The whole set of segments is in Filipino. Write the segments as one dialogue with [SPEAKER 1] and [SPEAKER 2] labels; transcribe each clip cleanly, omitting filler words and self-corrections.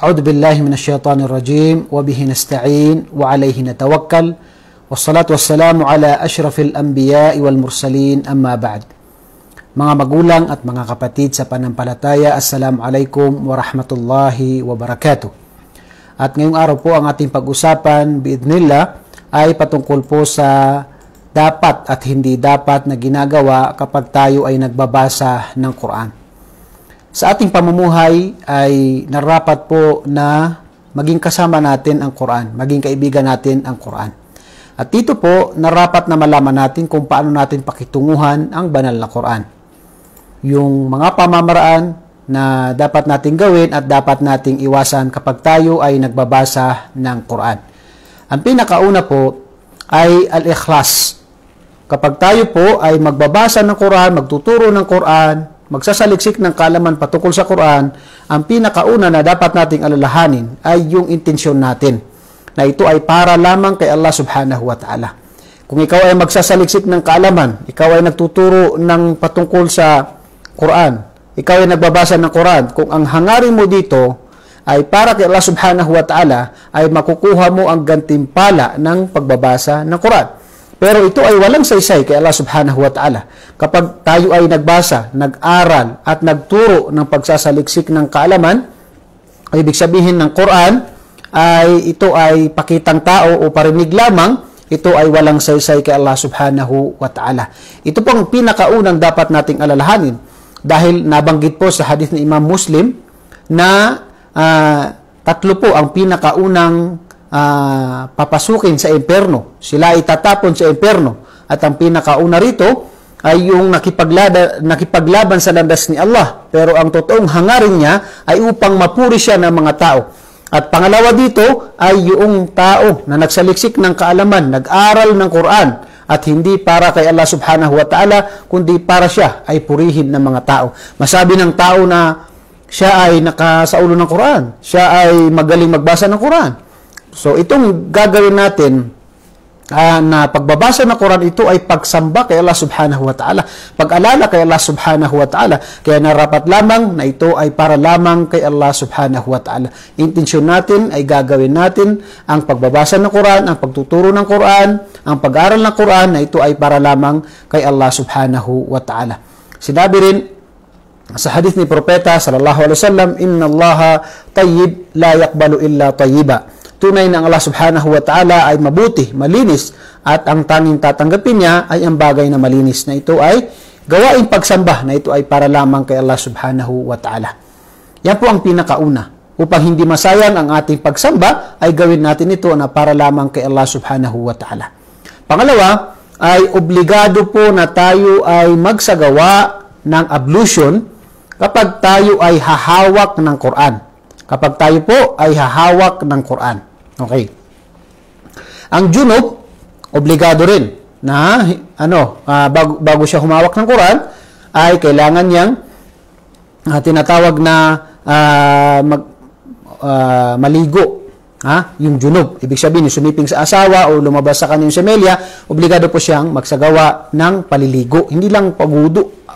[SPEAKER 1] أعوذ بالله من الشيطان الرجيم وبه نستعين وعليه نتوكل والصلاة والسلام على أشرف الأنبياء والمرسلين أما بعد. Mga magulang at mga kapatid sa panampalataya, Assalamualaikum warahmatullahi wabarakatuh. At ngayong araw po ang ating pag-usapan, biidnillah, ay patungkol po sa dapat at hindi dapat na ginagawa kapag tayo ay nagbabasa ng Quran. Sa ating pamumuhay ay narapat po na maging kasama natin ang Quran, maging kaibigan natin ang Quran. At dito po, narapat na malaman natin kung paano natin pakitunguhan ang banal na Quran. Yung mga pamamaraan na dapat nating gawin at dapat nating iwasan kapag tayo ay nagbabasa ng Quran. Ang pinakauna po ay al-ikhlas. Kapag tayo po ay magbabasa ng Quran, magtuturo ng Quran, magsasaliksik ng kaalaman patungkol sa Quran, ang pinakauna na dapat nating alalahanin ay yung intensyon natin, na ito ay para lamang kay Allah subhanahu wa ta'ala. Kung ikaw ay magsasaliksik ng kaalaman, ikaw ay nagtuturo ng patungkol sa Quran, ikaw ay nagbabasa ng Quran, kung ang hangarin mo dito ay para kay Allah subhanahu wa ta'ala, ay makukuha mo ang gantimpala ng pagbabasa ng Quran. Pero ito ay walang saysay kay Allah subhanahu wa ta'ala. Kapag tayo ay nagbasa, nag-aral at nagturo ng pagsasaliksik ng kaalaman, ay ibig sabihin ng Quran ay ito ay pakitang tao o parinig lamang, ito ay walang saysay kay Allah subhanahu wa ta'ala. Ito pong pinakaunang dapat nating alalahanin. Dahil nabanggit po sa hadith ng Imam Muslim na tatlo po ang pinakaunang papasukin sa impyerno. Sila ay tatapon sa impyerno. At ang pinakauna rito ay yung nakipaglaban sa landas ni Allah. Pero ang totoong hangarin niya ay upang mapuri siya ng mga tao. At pangalawa dito ay yung tao na nagsaliksik ng kaalaman, nag-aral ng Quran. At hindi para kay Allah subhanahu wa ta'ala, kundi para siya ay purihin ng mga tao. Masabi ng tao na siya ay nakasaulo ng Quran, siya ay magaling magbasa ng Quran. So itong gagawin natin na pagbabasa ng Quran, ito ay pagsamba kay Allah subhanahu wa ta'ala, pag-alala kay Allah subhanahu wa ta'ala. Kaya narapat lamang na ito ay para lamang kay Allah subhanahu wa ta'ala. Intensyon natin ay gagawin natin ang pagbabasa ng Quran, ang pagtuturo ng Quran, ang pag-aaral ng Quran, na ito ay para lamang kay Allah subhanahu wa ta'ala. Sinabi rin sa hadith ni Propeta sallallahu alaihi wasallam, "Inna Allaha tayyib la yaqbalu illa tayyiba." Tunay na ang Allah subhanahu wa ta'ala ay mabuti, malinis, at ang tanging tatanggapin niya ay ang bagay na malinis, na ito ay gawaing pagsamba, na ito ay para lamang kay Allah subhanahu wa ta'ala. Yan po ang pinakauna. Upang hindi masayang ang ating pagsamba, ay gawin natin ito na para lamang kay Allah subhanahu wa ta'ala. Pangalawa, ay obligado po na tayo ay magsagawa ng ablution kapag tayo ay hahawak ng Quran. Kapag tayo po ay hahawak ng Quran. Okay. Ang junub, obligado rin na bago siya humawak ng Quran, ay kailangan niyang tinatawag na maligo. Yung junub. Ibig sabihin, sumiping sa asawa o lumabas sa kanyang semelya, obligado po siyang magsagawa ng paliligo. Hindi lang pagwudu.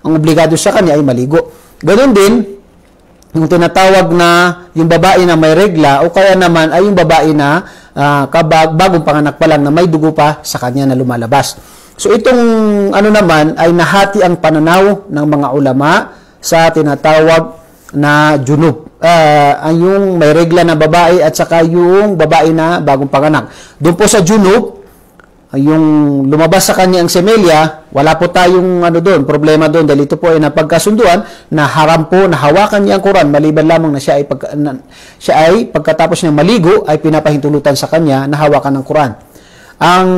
[SPEAKER 1] Ang obligado sa kanya ay maligo. Ganon din, yung tinatawag na yung babae na may regla, o kaya naman ay yung babae na bagong panganak pa lang na may dugo pa sa kanya na lumalabas. So itong naman ay nahati ang pananaw ng mga ulama sa tinatawag na junub. Yung may regla na babae at saka yung babae na bagong panganak. Doon po sa junub, yung lumabas sa kanya ang semelya, wala po tayong problema doon, dahil ito po ay napagkasunduan na haram po na hawakan niya ang Quran, maliban lamang na siya ay pagkatapos niya maligo ay pinapahintulutan sa kanya na hawakan ng Quran. Ang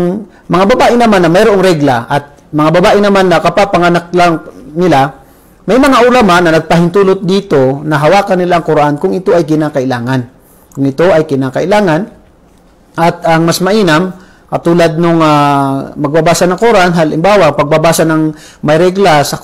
[SPEAKER 1] mga babae naman na mayroong regla at mga babae naman na kapapanganak lang nila, may mga ulama na nagpahintulot dito na hawakan nila ang Quran kung ito ay kinakailangan. Kung ito ay kinakailangan, at ang mas mainam, katulad nung magbabasa ng Quran, halimbawa, pagbabasa ng may regla sa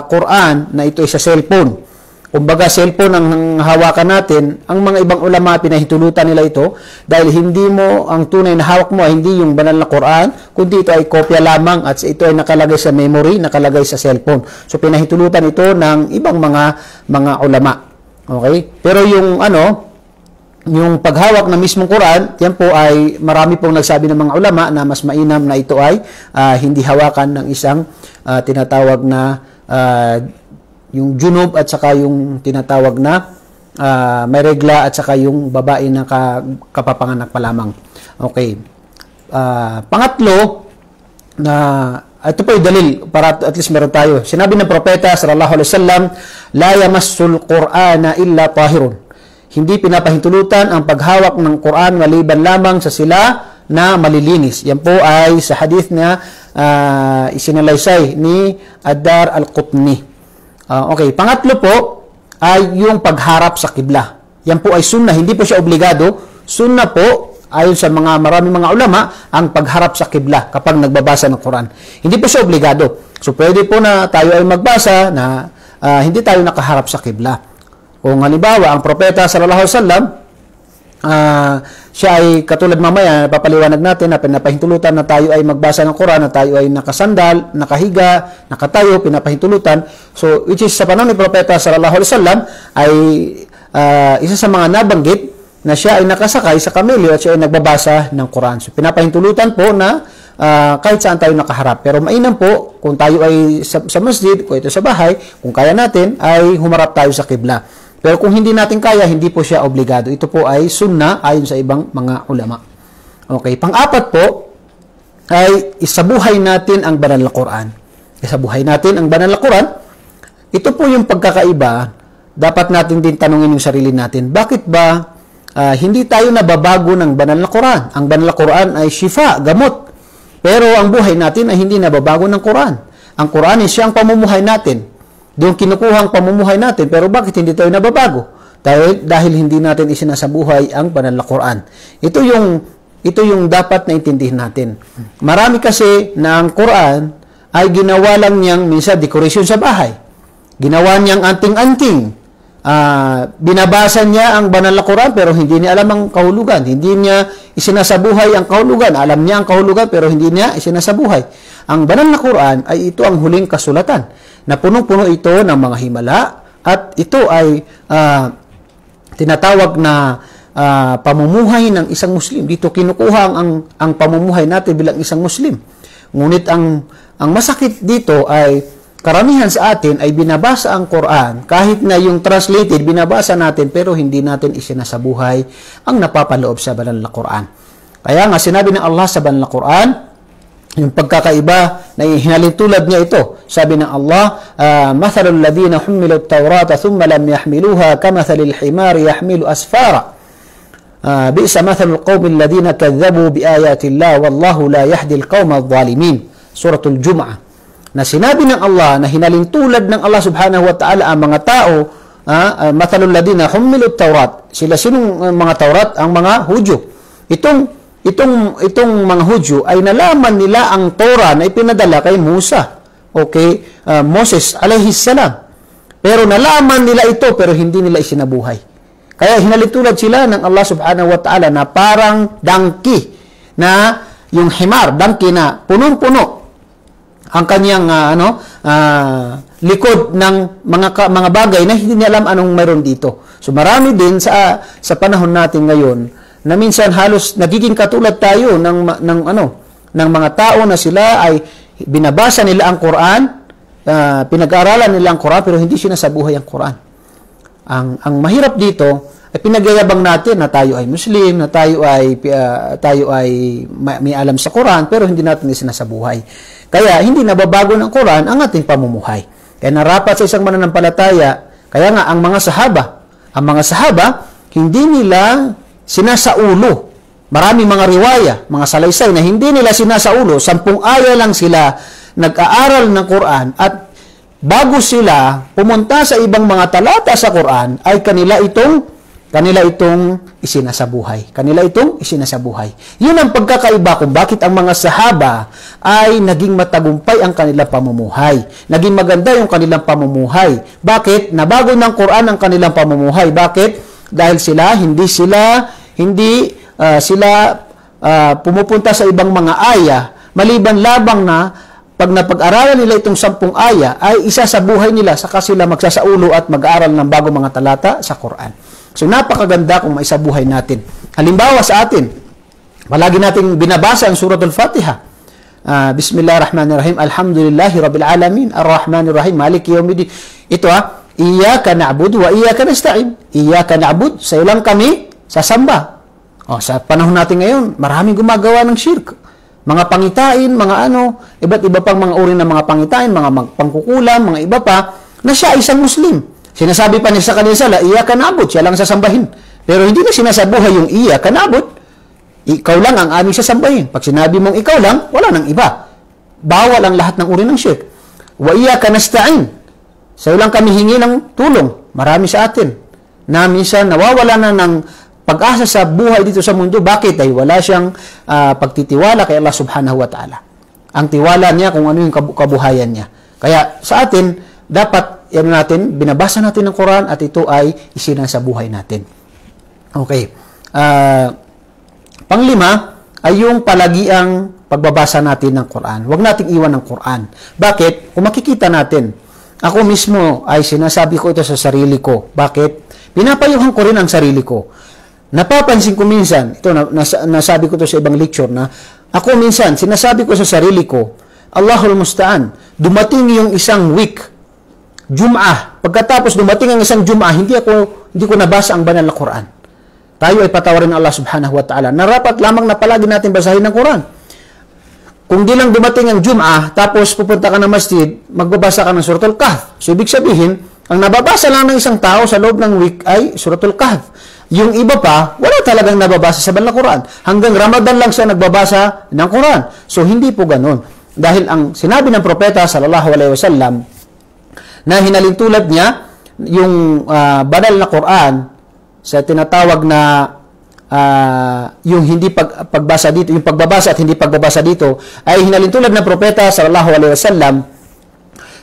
[SPEAKER 1] Quran na ito ay sa cellphone. Kumbaga, cellphone ang hawakan natin, ang mga ibang ulama pinahintulutan nila ito dahil hindi mo, ang tunay na hawak mo ay hindi yung banal na Quran, kundi ito ay kopya lamang at ito ay nakalagay sa memory, nakalagay sa cellphone. So, pinahintulutan ito ng ibang mga ulama. Okay? Pero yung yung paghawak ng mismong Quran, yan po ay marami pong nagsabi ng mga ulama na mas mainam na ito ay hindi hawakan ng isang tinatawag na yung junub at saka yung tinatawag na may regla at saka yung babae na kapapanganak pa lamang. Okay. Pangatlo, na ito po yung dalil para at least meron tayo. Sinabi ng propeta sallallahu alaihi wasallam, la yamassul Qur'ana illa tahirun. Hindi pinapahintulutan ang paghawak ng Quran maliban lamang sa sila na malilinis. Yan po ay sa hadith na isinalaysay ni Ad-Dar al-Qutni. Okay, pangatlo po ay yung pagharap sa kibla. Yan po ay sunnah, hindi po siya obligado. Sunnah po, ayon sa maraming mga ulama, ang pagharap sa kibla kapag nagbabasa ng Quran. Hindi po siya obligado. So pwede po na tayo ay magbasa na hindi tayo nakaharap sa kibla. Kung halimbawa, ang propeta sallallahu alaihi wasallam, siya ay katulad mamaya, papaliwanag natin na pinapahintulutan na tayo ay magbasa ng Quran, na tayo ay nakasandal, nakahiga, nakatayo, pinapahintulutan. So, which is sa panahon ni propeta sallallahu alaihi wasallam, ay isa sa mga nabanggit na siya ay nakasakay sa kamelyo at siya ay nagbabasa ng Quran. So, pinapahintulutan po na kahit saan tayo nakaharap. Pero mainam po, kung tayo ay sa masjid, kung ito sa bahay, kung kaya natin, ay humarap tayo sa kibla. Pero kung hindi natin kaya, hindi po siya obligado. Ito po ay sunnah ayon sa ibang mga ulama. Okay, pang-apat po ay isabuhay natin ang banal na Quran. Isabuhay natin ang banal na Quran. Ito po yung pagkakaiba. Dapat natin din tanungin yung sarili natin. Bakit ba hindi tayo nababago ng banal na Quran? Ang banal na Quran ay shifa, gamot. Pero ang buhay natin ay hindi nababago ng Quran. Ang Quran ay siyang pamumuhay natin. Doon kinukuha ang pamumuhay natin, pero bakit hindi tayo nababago? Dahil hindi natin isinasabuhay ang banal na Quran. Ito yung dapat na intindihin natin. Marami kasi na ang Quran ay ginawa lang niyang minsan decoration sa bahay. Ginawa niyang anting-anting. Binabasa niya ang banal na Quran pero hindi niya alam ang kahulugan. Hindi niya isinasabuhay ang kahulugan. Alam niya ang kahulugan pero hindi niya isinasabuhay. Ang banal na Quran ay ito ang huling kasulatan na punong-puno ito ng mga himala at ito ay tinatawag na pamumuhay ng isang Muslim. Dito kinukuha ang pamumuhay natin bilang isang Muslim. Ngunit ang masakit dito ay karamihan sa atin ay binabasa ang Quran kahit na yung translated binabasa natin pero hindi natin isinasabuhay ang napapaloob sa banal na Quran. Kaya nga sinabi ng Allah sa banal na Quran, yung pagkakaiba na hinalintulad niya ito. Sabi ng Allah, mathalul ladina humilu at-taurata thumma lam yahmiluha kamathalil himari yahmilu asfara. Bi'sa mathalul qawmi alladhina kadzabu biayati Allah wallahu la yahdi al-qawma adh-dhalimin. Suratul Jum'ah. Na sinabi ng Allah na hinalintulad ng Allah subhanahu wa ta'ala ang mga tao, mathalul ladina humilu at-taurat. Sila sinong mga Taurat? Ang mga Hudyo. Itong mga Hudyo ay nalaman nila ang Torah na ipinadala kay Musa. Okay? Moses alayhi salam. Pero nalaman nila ito pero hindi nila isinabuhay. Kaya hinalitulad sila ng Allah subhanahu wa ta'ala na parang donkey na yung himar, donkey na punong-puno ang kanyang likod ng mga bagay na hindi niya alam anong mayroon dito. So marami din sa panahon natin ngayon na minsan halos nagiging katulad tayo ng mga tao na sila ay binabasa nila ang Quran, pinag-aaralan nila ang Quran pero hindi sinasabuhay ang Quran. Ang mahirap dito ay pinagyayabang natin na tayo ay Muslim, na tayo ay may alam sa Quran pero hindi natin sinasabuhay. Kaya hindi nababago ng Quran ang ating pamumuhay. Kaya narapat sa isang mananampalataya, kaya nga ang mga sahaba hindi nila sinasaulo. Maraming mga riwaya, mga salaysay na hindi nila sinasaulo. 10 aya lang sila nag-aaral ng Quran at bago sila pumunta sa ibang mga talata sa Quran ay kanila itong isinasabuhay. Yun ang pagkakaiba kung bakit ang mga sahaba ay naging matagumpay ang kanilang pamumuhay. Naging maganda yung kanilang pamumuhay. Bakit? Nabago ng Quran ang kanilang pamumuhay. Bakit? Dahil hindi sila pumupunta sa ibang mga aya maliban labang na pag napag-aralan nila itong 10 aya ay isa sa buhay nila saka sila magsasaulo at mag-aaral ng bagong mga talata sa Quran. So napakaganda kung maisabuhay natin. Halimbawa sa atin, palagi nating binabasa ang suratul Fatiha. Bismillahirrahmanirrahim. Alhamdulillahi rabbil alamin, arrahmanirrahim, maliki yaumiddin. Ito iyyaka na'budu wa iyyaka nasta'in. Iyyaka na'bud, sa iyo lang kami sasamba. Sa panahon natin ngayon, maraming gumagawa ng shirk. Mga pangitain, mga iba't iba pang mga uri ng mga pangitain, mga pangkukulam, mga iba pa, na siya isang Muslim. Sinasabi pa niya sa kanila sala, iyyaka na'bud, siya lang sasambahin. Pero hindi na sinasabuhay yung iyyaka na'bud. Ikaw lang ang aming sasambahin. Pag sinabi mong ikaw lang, wala nang iba. Bawal ang lahat ng uri ng shirk. Wa iyyaka nasta'in. Sa iyo lang kami hingi ng tulong. Marami sa atin na minsan nawawala na ng pag-asa sa buhay dito sa mundo. Bakit? Ay wala siyang pagtitiwala kay Allah subhanahu wa ta'ala. Ang tiwala niya kung ano yung kabuhayan niya. Kaya sa atin, dapat binabasa natin ng Quran at ito ay isinasabuhay natin. Okay. Panglima ay yung palagiang pagbabasa natin ng Quran. Huwag nating iwan ng Quran. Bakit? Kung makikita natin, ako mismo ay sinasabi ko ito sa sarili ko. Bakit? Pinapayuhan ko rin ang sarili ko. Napapansin ko minsan, ito nasabi ko ito sa ibang lecture na, ako minsan, sinasabi ko sa sarili ko, Allahul Musta'an, dumating yung isang week, Jum'ah. Pagkatapos dumating ang isang Jum'ah, hindi ko nabasa ang banal na Quran. Tayo ay patawarin ng Allah subhanahu wa ta'ala. Narapat lamang na palagi natin basahin ng Quran. Kung di lang dumating ang Jum'ah, tapos pupunta ka ng masjid, magbabasa ka ng Suratul Kahf. So, ibig sabihin, ang nababasa lang ng isang tao sa loob ng week ay Suratul Kahf. Yung iba pa, wala talagang nababasa sa banal na Quran. Hanggang Ramadan lang siya nagbabasa ng Quran. So, hindi po ganun. Dahil ang sinabi ng propeta sallallahu alaihi wasallam na hinalintulad niya yung banal na Quran sa tinatawag na yung hindi pagbasa dito, yung pagbabasa at hindi pagbabasa dito ay hinalintulad ng propeta sallallahu alaihi wasallam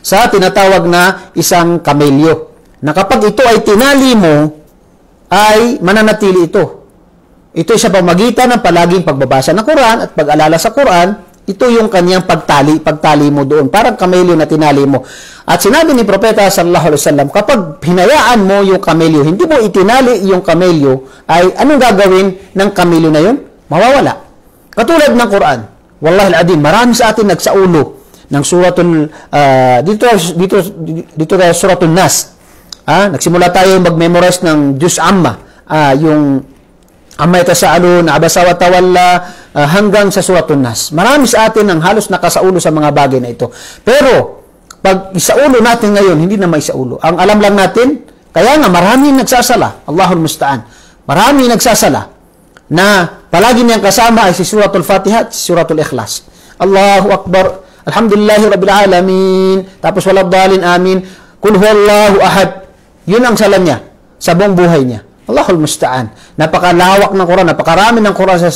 [SPEAKER 1] sa tinatawag na isang kamelyo. Na kapag ito ay tinali mo, ay mananatili ito. Ito ay sa pamagitan ng palaging pagbabasa ng Quran at pag-alala sa Quran. Ito yung kanyang pagtali mo doon. Parang kamelyo na tinali mo. At sinabi ni Propeta sallallahu alaihi wasallam, kapag hinayaan mo yung kamelyo, hindi mo itinali yung kamelyo, ay anong gagawin ng kamelyo na yun? Mawawala. Katulad ng Quran. Wallahi al-adim, marami sa atin nagsaulo ng suratul, dito suratul Nas. Nagsimula tayo mag-memorize ng Juz Amma. Yung Amma yatasaalun, abasa wa tawalla, hanggang sa suratul Nas. Marami sa atin ang halos nakasaulo sa mga bagay na ito. Pero, pag isaulo natin ngayon, hindi na maisaulo. Ang alam lang natin, kaya nga marami nagsasala, Allahul Musta'an. Marami nagsasala na palagi niyang kasama ay si Suratul Fatiha at si Suratul Ikhlas. Allahu Akbar, Alhamdulillahi Rabbil Alamin, tapos waladhalin amin, Kul huwallahu ahad. Yun ang sala niya sa buong buhay niya. Allahul Musta'an. Napakalawak ng Quran, napakarami ng Quran sa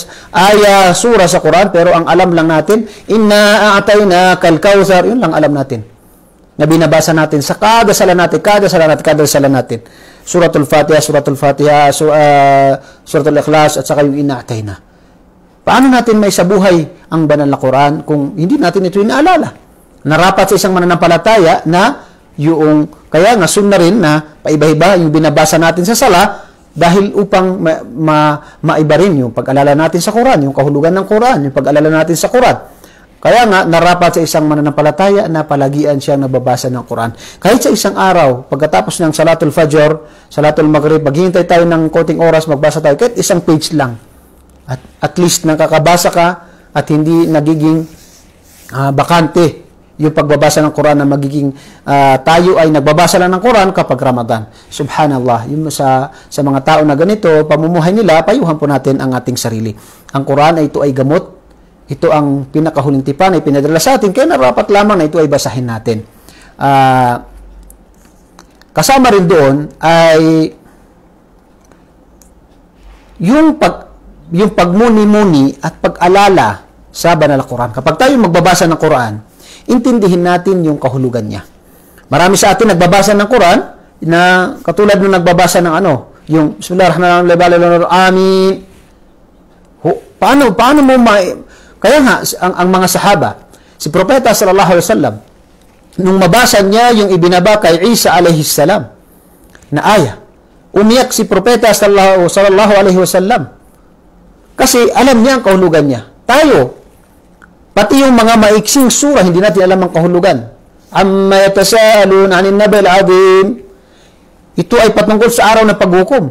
[SPEAKER 1] surah sa Quran, pero ang alam lang natin, inna a'tayna kal kautsar, yun lang alam natin. Na binabasa natin sa kada sala natin. Suratul Fatiha, Suratul Ikhlas, at saka yung inna a'tayna. Paano natin may sabuhay ang banal na Quran kung hindi natin ito inaalala? Narapat sa isang mananampalataya na yung, kaya nga sunna rin na paiba-iba yung binabasa natin sa sala, dahil upang maiba rin yung pag-alala natin sa Quran, yung kahulugan ng Quran, yung pag-alala natin sa Quran. Kaya nga, narapat sa isang mananampalataya na palagian siyang nababasa ng Quran. Kahit sa isang araw, pagkatapos ng Salatul Fajr, Salatul Maghrib, maghihintay tayo ng konting oras, magbasa tayo, kahit isang page lang. At least nakakabasa ka at hindi nagiging bakante yung pagbabasa ng Quran na magiging tayo ay nagbabasa lang ng Quran kapag Ramadan. Subhanallah. Yung sa mga tao na ganito, pamumuhay nila, payuhan po natin ang ating sarili. Ang Quran ay ito ay gamot. Ito ang pinakahuling tipan ay pinadala sa atin. Kaya narapat lamang na ito ay basahin natin. Kasama rin doon ay yung pagmuni-muni at pag-alala sa banal na Quran. Kapag tayo magbabasa ng Quran, intindihin natin yung kahulugan niya. Marami sa atin nagbabasa ng Quran na katulad nung nagbabasa ng yung Bismillahirrahmanirrahim, amin. Paano mo kaya nga ang mga sahaba, si Propeta sallallahu alaihi wasallam, nung mabasa niya yung ibinaba kay Isa alayhi salam na aya, umiyak si Propeta sallallahu alaihi wasallam. Kasi alam niya ang kahulugan niya. Tayo, pati yung mga maiksing surah, hindi natin alam ang kahulugan. Amma yatasaalun 'anil nabil 'azim. Ito ay patungkol sa araw ng paghukom.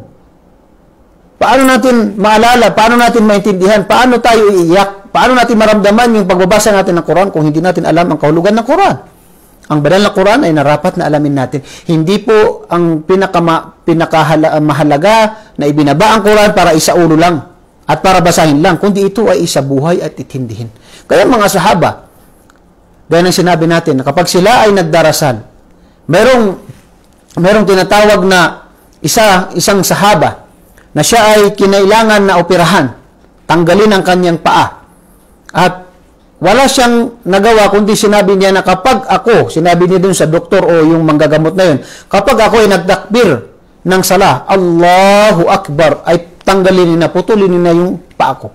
[SPEAKER 1] Paano natin maalala, paano natin maintindihan, paano tayo iiyak, paano natin maramdaman yung pagbabasa natin ng Quran kung hindi natin alam ang kahulugan ng Quran? Ang banal na Quran ay narapat na alamin natin. Hindi po ang pinakamahalaga na ibinaba ang Quran para isaulo lang at para basahin lang, kundi ito ay isabuhay at itindihin. Kaya mga sahaba, gaya ng sinabi natin, na kapag sila ay nagdarasal, merong tinatawag na isang sahaba na siya ay kinailangan na operahan, tanggalin ang kanyang paa. At wala siyang nagawa kundi sinabi niya na kapag ako, sinabi niya dun sa doktor o yung manggagamot na yun, kapag ako ay nagtakbir ng sala, Allahu Akbar, ay tanggalin niya, putulin niya yung paa ko.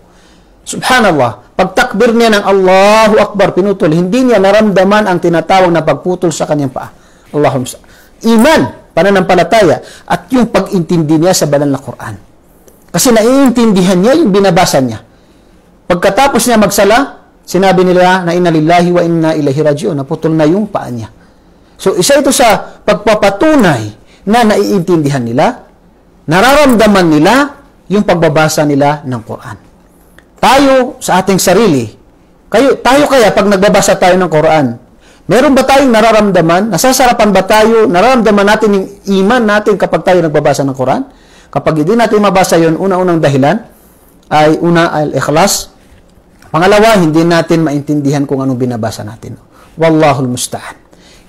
[SPEAKER 1] Subhanallah, pagtakbir niya ng Allahu Akbar, pinutol, hindi niya naramdaman ang tinatawag na pagputol sa kanyang paa. Allahumma iman, pananampalataya, at yung pag-intindi niya sa banal na Quran. Kasi naiintindihan niya yung binabasa niya. Pagkatapos niya magsala, sinabi nila na inna lillahi wa inna ilaihi raji'un, naputol na yung paa niya. So, isa ito sa pagpapatunay na naiintindihan nila, nararamdaman nila yung pagbabasa nila ng Quran. Tayo sa ating sarili, tayo kaya pag nagbabasa tayo ng Quran, meron ba tayong nararamdaman? Nasasarapan ba tayo? Nararamdaman natin yung iman natin kapag tayo nagbabasa ng Quran? Kapag hindi natin mabasa yun, unang dahilan ay al-ikhlas. Pangalawa, hindi natin maintindihan kung anong binabasa natin. Wallahul musta'an.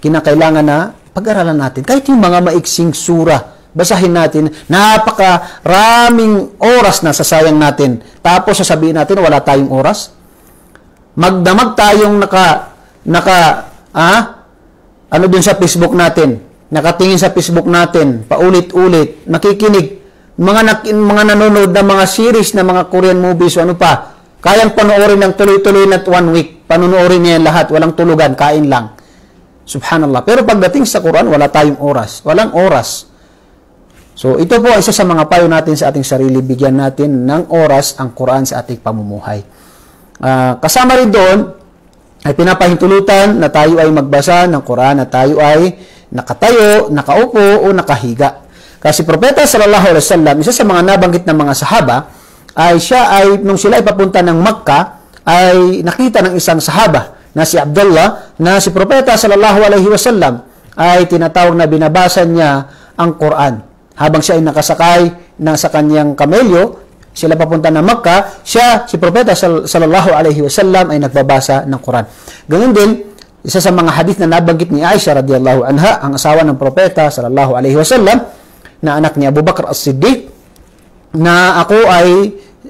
[SPEAKER 1] Kinakailangan na pag-aralan natin. Kahit yung mga maiksing surah, basahin natin. Napakaraming oras na sasayang natin. Tapos sasabihin natin, wala tayong oras. Magdamag tayong ano dun sa Facebook natin, nakatingin sa Facebook natin, paulit-ulit, nakikinig, mga nanonood ng mga series na mga Korean movies o ano pa, kayang panoorin ng tuloy-tuloy na 1 week, panoorin niya lahat, walang tulugan, kain lang. Subhanallah. Pero pagdating sa Quran, wala tayong oras. Walang oras. So, ito po isa sa mga payo natin sa ating sarili, bigyan natin ng oras ang Quran sa ating pamumuhay. Kasama rin doon, ay pinapahintulutan na tayo ay magbasa ng Quran, na tayo ay nakatayo, nakaupo, o nakahiga. Kasi Propeta sallallahu alaihi wasallam, isa sa mga nabanggit ng mga sahaba, ay nung sila ay papunta ng Makkah, ay nakita ng isang sahaba na si Abdullah, na si Propeta sallallahu alaihi wasallam ay tinatawag na binabasa niya ang Quran. Habang siya ay nakasakay sa kanyang kamelyo, sila papunta ng Makkah, si Propeta sallallahu alaihi wasallam ay nagbabasa ng Quran. Ganun din, isa sa mga hadith na nabanggit ni Aisha radhiyallahu anha, ang asawa ng Propeta sallallahu alaihi wasallam, na anak ni Abu Bakr as-Siddiq, na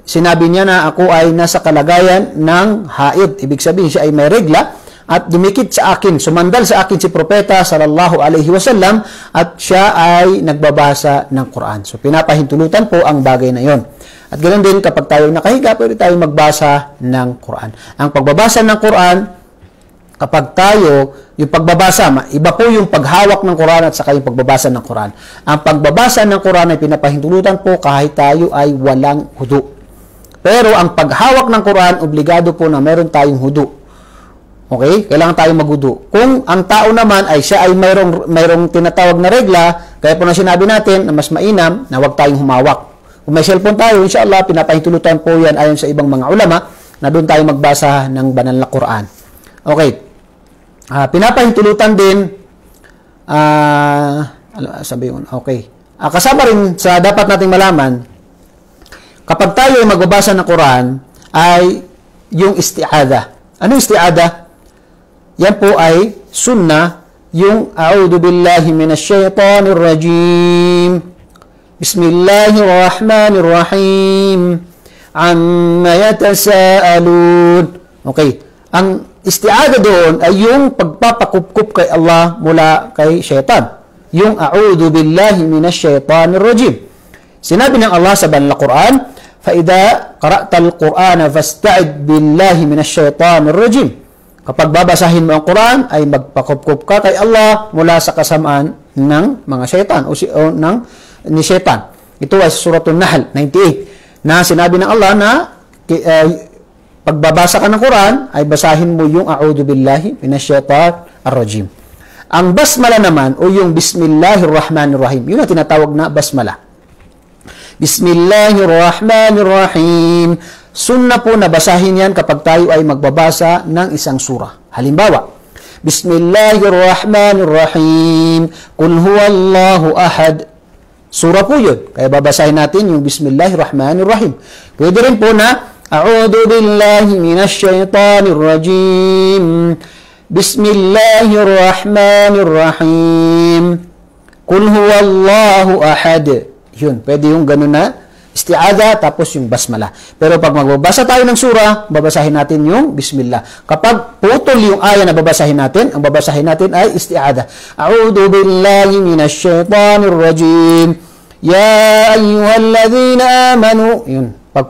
[SPEAKER 1] sinabi niya na ako ay nasa kalagayan ng haid. Ibig sabihin, siya ay may regla, at dumikit sa akin, sumandal sa akin si Propeta sallallahu alaihi wasallam, at siya ay nagbabasa ng Quran. So, pinapahintulutan po ang bagay na yon. At ganoon din, kapag tayo nakahiga, pwede tayo magbasa ng Quran. Ang pagbabasa ng Quran, kapag yung pagbabasa, iba po yung paghawak ng Quran at saka yung pagbabasa ng Quran. Ang pagbabasa ng Quran ay pinapahintulutan po kahit tayo ay walang hudu. Pero ang paghawak ng Quran, obligado po na meron tayong hudu. Okay? Kailangan tayong maghudu. Kung ang tao naman ay siya ay mayroong tinatawag na regla, kaya po na sinabi natin na mas mainam na huwag tayong humawak. Kung may cellphone tayo, inshallah, pinapahintulutan po yan ayon sa ibang mga ulama na doon tayo magbasa ng banal na Quran. Okay. Pinapahintulutan din, kasama rin sa dapat nating malaman, kapag tayo ay magbabasa ng Quran, ay yung isti'adha. Ano isti'adha? Yan po ay sunnah, yung a'udhu billahi minasyaitanir rajim. Bismillahirrahmanirrahim. Amma yatasaalun. Okay. Ang isti'adha doon ay yung pagpapakupkup kay Allah mula kay syaitan. Yung a'udhu billahi minasyaitanir rajim. Sinabi ng Allah sa banal na Quran, فَإِذَا قَرَأْتَ الْقُرْآنَ فَاسْتَعِذْ بِاللَّهِ مِنَ الشَّيْطَانِ الرَّجِيمِ. Kapag babasahin mo ang Quran, ay magpakupkup ka kay Allah mula sa kasamaan ng mga syaitan o ng ni Shaitan. Ito ay Suratul Nahl 98 na sinabi ng Allah na pagbabasa ka ng Quran ay basahin mo yung A'udhu Billahi Minasyaitanir Rajim. Ang basmala naman o yung Bismillahirrahmanirrahim, yun ang tinatawag na basmala. Bismillahirrahmanirrahim. Sunna po na basahin yan kapag tayo ay magbabasa ng isang surah. Halimbawa, Bismillahirrahmanirrahim. Qul huwallahu ahad. Surah po yun. Kaya babasahin natin yung Bismillahirrahmanirrahim. Pwede rin po na A'udhu billahi minasyaitanir rajim. Bismillahirrahmanirrahim. Qul huwallahu ahad. Yun, pwede yung ganun na isti'adha tapos yung basmala. Pero pag magbabasa tayo ng surah, babasahin natin yung bismillah. Kapag putol yung aya na babasahin natin, ang babasahin natin ay isti'adha. A'udhu billahi minasyaitanir rajim. Ya ayyuhalladhina amanu. Yun, pag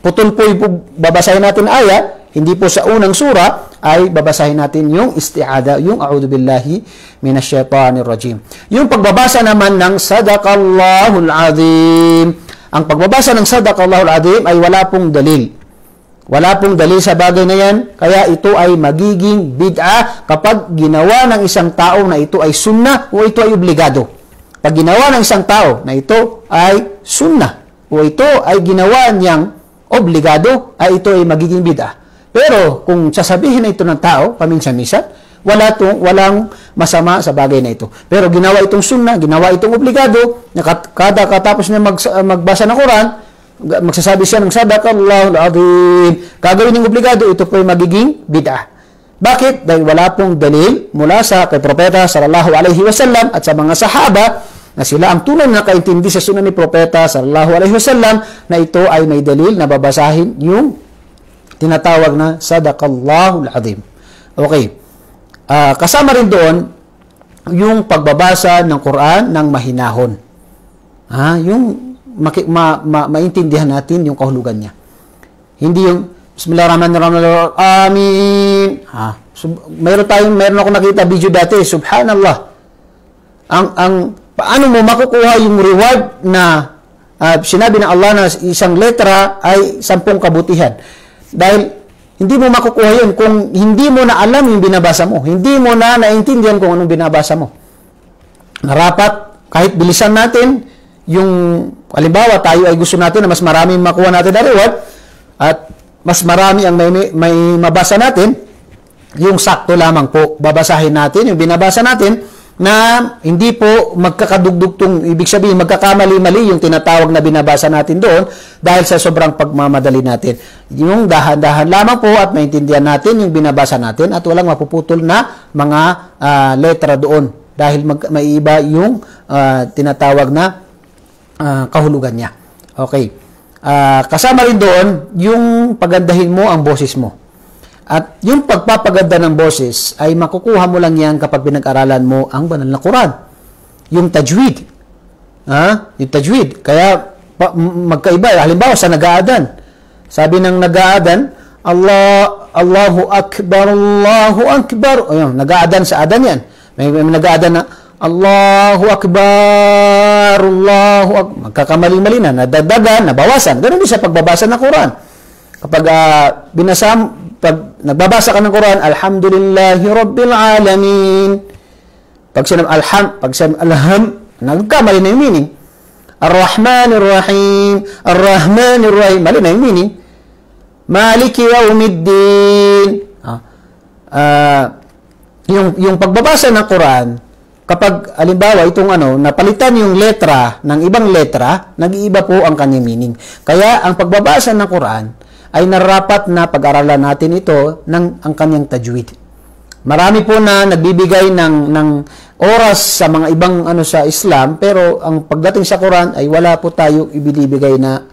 [SPEAKER 1] putol po yung babasahin natin aya, hindi po sa unang surah, ay babasahin natin yung isti'adha, yung a'udhu billahi minasyaitanir rajim. Yung pagbabasa naman ng sadaqallahul azim. Ang pagbabasa ng sadaqallahul azim ay wala pong dalil. Wala pong dalil sa bagay na yan, kaya ito ay magiging bid'ah kapag ginawa ng isang tao na ito ay sunnah o ito ay obligado. Pag ginawa ng isang tao na ito ay sunnah o ito ay ginawa niyang obligado, ay ito ay magiging bid'ah. Pero kung sasabihin na ito ng tao, paminsan-minsan, walang masama sa bagay na ito. Pero ginawa itong sunnah, ginawa itong obligado, kada katapos niya magbasa ng Quran, magsasabi siya ng sadaqallahul azim, gagawin ng obligado, ito po ay magiging bid'ah. Bakit? Dahil wala pong dalil mula sa kay Propeta sallallahu alaihi wasallam at sa mga sahaba na sila ang tunay na nakaintindi sa sunnah ni Propeta sallallahu alaihi wasallam na ito ay may dalil na babasahin yung tinatawag na sadaqallahul azim. Okay. Kasama rin doon yung pagbabasa ng Quran ng mahinahon. Yung maintindihan natin yung kahulugan niya. Hindi yung Bismillahirrahmanirrahim. Amin. Meron ako nakita video dati, subhanallah. Paano mo makukuha yung reward na sinabi ng Allah na isang letra ay 10 kabutihan? Dahil hindi mo makukuha yun kung hindi mo na alam yung binabasa mo. Hindi mo na naintindihan kung anong binabasa mo. Narapat, kahit bilisan natin, yung, halimbawa, tayo ay gusto natin na mas marami makuha natin na reward, at mas marami ang may mabasa natin, yung sakto lamang po, babasahin natin, yung binabasa natin, na hindi po magkakadugdugtong, ibig sabihin magkakamali-mali yung tinatawag na binabasa natin doon dahil sa sobrang pagmamadali natin. Yung dahan-dahan lamang po at maintindihan natin yung binabasa natin at walang mapuputol na mga letra doon dahil may iba yung tinatawag na kahulugan niya. Okay. Kasama rin doon yung pagandahin mo ang boses mo. At yung pagpapaganda ng boses ay makukuha mo lang yan kapag pinag-aralan mo ang banal na Quran. Yung tajwid. Yung tajwid. Kaya magkaiba. Halimbawa sa nag-aadan. Sabi ng nag-aadan, Allahu Akbar, Allahu Akbar. Ayun, nag-aadan sa adan yan. May nag-aadan na Allahu Akbar, Allahu Akbar. Magkakamali-mali na, nadagdagan, nabawasan. Ganun din sa pagbabasa ng Quran. Kapag pag nagbabasa ka ng Quran, Alhamdulillahi Rabbil Alamin. Pag sinabi nagkamali na yung meaning. Ar-Rahmanir Rahim, Ar-Rahmanir Rahim, mali na yung meaning. Maliki Yawmiddin. Yung pagbabasa ng Quran, kapag alimbawa itong napalitan yung letra ng ibang letra, nag-iiba po ang kanyang meaning. Kaya ang pagbabasa ng Quran ay narapat na pag-aralan natin ito ng ang kanyang tajwid. Marami po na nagbibigay ng oras sa mga ibang sa Islam, pero ang pagdating sa Quran ay wala po tayo ibinibigay na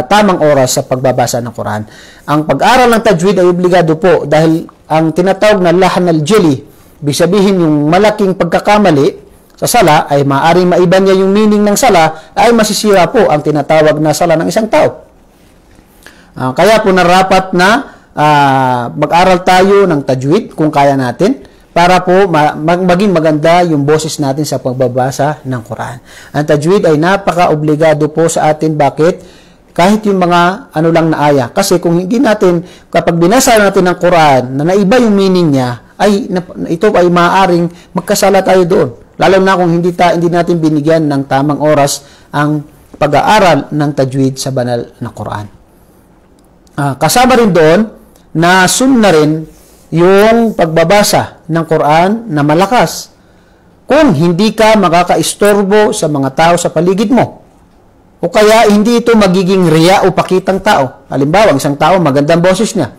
[SPEAKER 1] tamang oras sa pagbabasa ng Quran. Ang pag-aral ng tajwid ay obligado po dahil ang tinatawag na lahan al-jali, ibig sabihin yung malaking pagkakamali sa sala ay maaaring maiba niya yung meaning ng sala, ay masisira po ang tinatawag na sala ng isang tao. Kaya po narapat na mag-aral tayo ng tajwid kung kaya natin para po maging maganda yung boses natin sa pagbabasa ng Quran. Ang tajwid ay napaka-obligado po sa atin. Bakit? Kahit yung mga ano lang na aya. Kasi kung hindi natin, kapag binasa natin ng Quran na naiba yung meaning niya, ito ay maaaring magkasala tayo doon. Lalo na kung hindi natin binigyan ng tamang oras ang pag-aaral ng tajwid sa banal na Quran. Kasama rin doon na sunna rin yung pagbabasa ng Quran na malakas. Kung hindi ka makakaistorbo sa mga tao sa paligid mo, o kaya hindi ito magiging riya o pakitang tao. Halimbawa, isang tao magandang boses niya,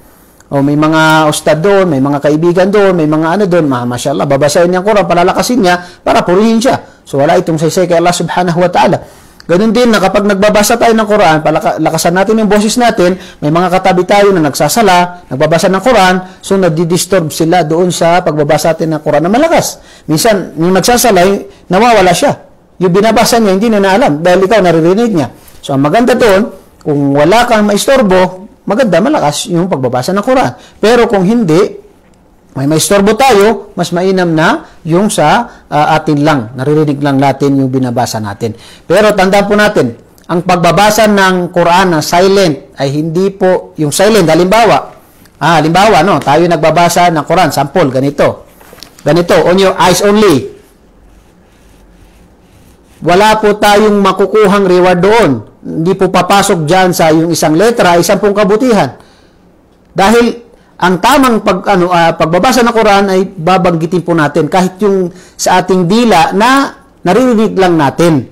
[SPEAKER 1] o may mga ustad doon, may mga kaibigan doon, may mga ano doon, mashallah, babasahin niya ang Quran, palalakasin niya para purihin siya. So wala itong saysay kay Allah subhanahu wa ta'ala. Ganun din na kapag nagbabasa tayo ng Quran, lakasan natin yung boses natin, may mga katabi tayo na nagsasala, nagbabasa ng Quran, so nadidisturb sila doon sa pagbabasa natin ng Quran na malakas. Minsan, yung nagsasala, nawawala siya. Yung binabasa niya, hindi na naalam dahil ikaw naririnig niya. So, ang maganda doon, kung wala kang maistorbo, maganda, malakas yung pagbabasa ng Quran. Pero kung hindi, may maistorbo tayo, mas mainam na yung sa atin lang. Naririnig lang natin yung binabasa natin. Pero tandaan po natin, ang pagbabasa ng Quran na silent ay hindi po yung silent. Halimbawa, no, tayo nagbabasa ng Quran, sample, ganito. Ganito, on your eyes only. Wala po tayong makukuhang reward doon. Hindi po papasok dyan sa yung isang letra, isang pong kabutihan. Dahil ang tamang pagbabasa ng Quran ay babanggitin po natin kahit yung sa ating dila na naririnig lang natin.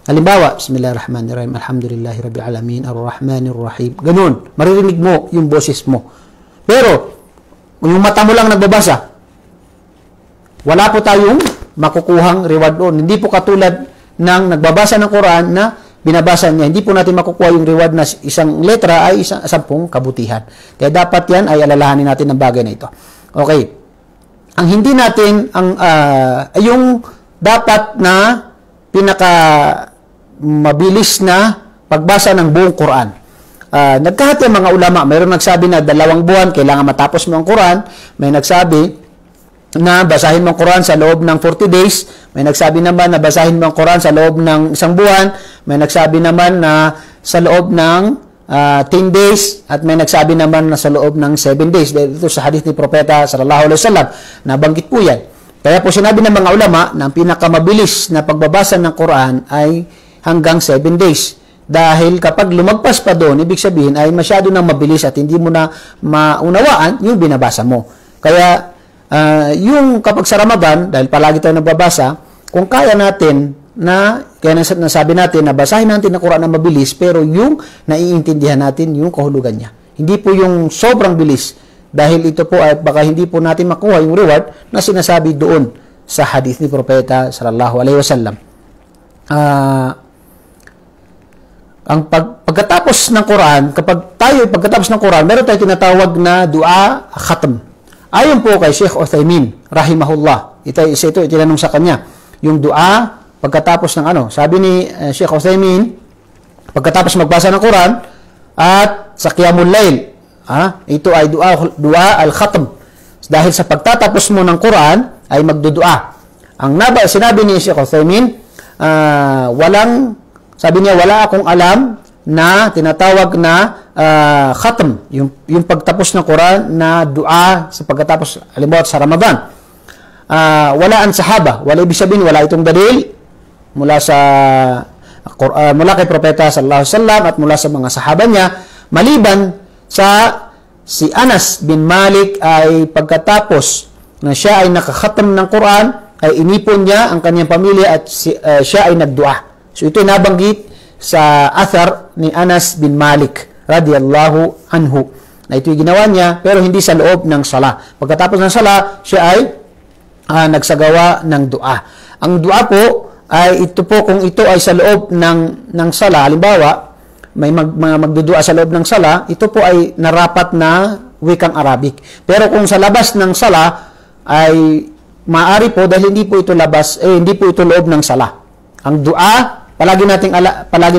[SPEAKER 1] Halimbawa, Bismillahirrahmanirrahim, Alhamdulillahi Rabbil Alamin, Ar-Rahmanirrahim. Ganun, maririnig mo yung boses mo. Pero, kung yung mata mo lang nagbabasa, wala po tayong makukuhang reward doon. Hindi po katulad ng nagbabasa ng Quran na binabasa niya, hindi po natin makukuha yung reward na isang letra ay sampung kabutihan. Kaya dapat yan ay alalahanin natin ng bagay na ito. Okay. Ang hindi natin, yung dapat na pinaka mabilis na pagbasa ng buong Quran. Nagkahati ang mga ulama. Mayroon nagsabi na 2 buwan, kailangan matapos mo ang Quran. May nagsabi na basahin mo ang Quran sa loob ng 40 days. May nagsabi naman na basahin mo ang Quran sa loob ng 1 buwan. May nagsabi naman na sa loob ng 10 days. At may nagsabi naman na sa loob ng 7 days. Dahil ito sa hadith ni Propeta sallallahu alaihi wasallam, nabanggit po yan. Kaya po sinabi ng mga ulama na ang pinakamabilis na pagbabasa ng Quran ay hanggang 7 days. Dahil kapag lumagpas pa doon, ibig sabihin ay masyado nang mabilis at hindi mo na maunawaan yung binabasa mo. Kaya yung kapag sa Ramadan, dahil palagi tayo nagbabasa, kung kaya natin kaya nasabi natin na basahin natin ang Quran na mabilis, pero yung naiintindihan natin yung kahulugan niya. Hindi po yung sobrang bilis, dahil ito po ay baka hindi po natin makuha yung reward na sinasabi doon sa hadith ni Propeta sallallahu alaihi wasallam. Ang pagkatapos ng Quran, pagkatapos ng Quran, meron tayong tinatawag na dua khatm. Ayon po kay Sheikh Uthaymin, rahimahullah, ito tinanong sa kanya, yung dua pagkatapos ng sabi ni Sheikh Uthaymin, pagkatapos magbasa ng Quran at sa Qiyamul Layl, ito ay dua al-khatm. Dahil sa pagtatapos mo ng Quran ay magdudua. Sinabi ni Sheikh Uthaymin, sabi niya, wala akong alam na tinatawag na khatm, yung pagtapos ng Quran na dua sa pagkatapos, halimbawa sa Ramadan. Wala ang sahaba, wala ibig sabihin, wala itong dalil mula kay Propeta sallallahu alaihi wasallam at mula sa mga sahaba niya, maliban sa si Anas bin Malik ay pagkatapos na siya ay nakakhatam ng Quran, ay inipon niya ang kanyang pamilya at siya ay nagdua. So ito ay nabanggit sa athar ni Anas bin Malik radiyallahu anhu, na ito'y ginawa niya pero hindi sa loob ng sala. Pagkatapos ng sala, siya ay nagsagawa ng dua. Ang dua po ay ito po, kung ito ay sa loob ng sala, halimbawa may magdudua sa loob ng sala, ito po ay narapat na wikang Arabic. Pero kung sa labas ng sala ay maaari po, dahil hindi po ito loob ng sala. Ang dua, palagi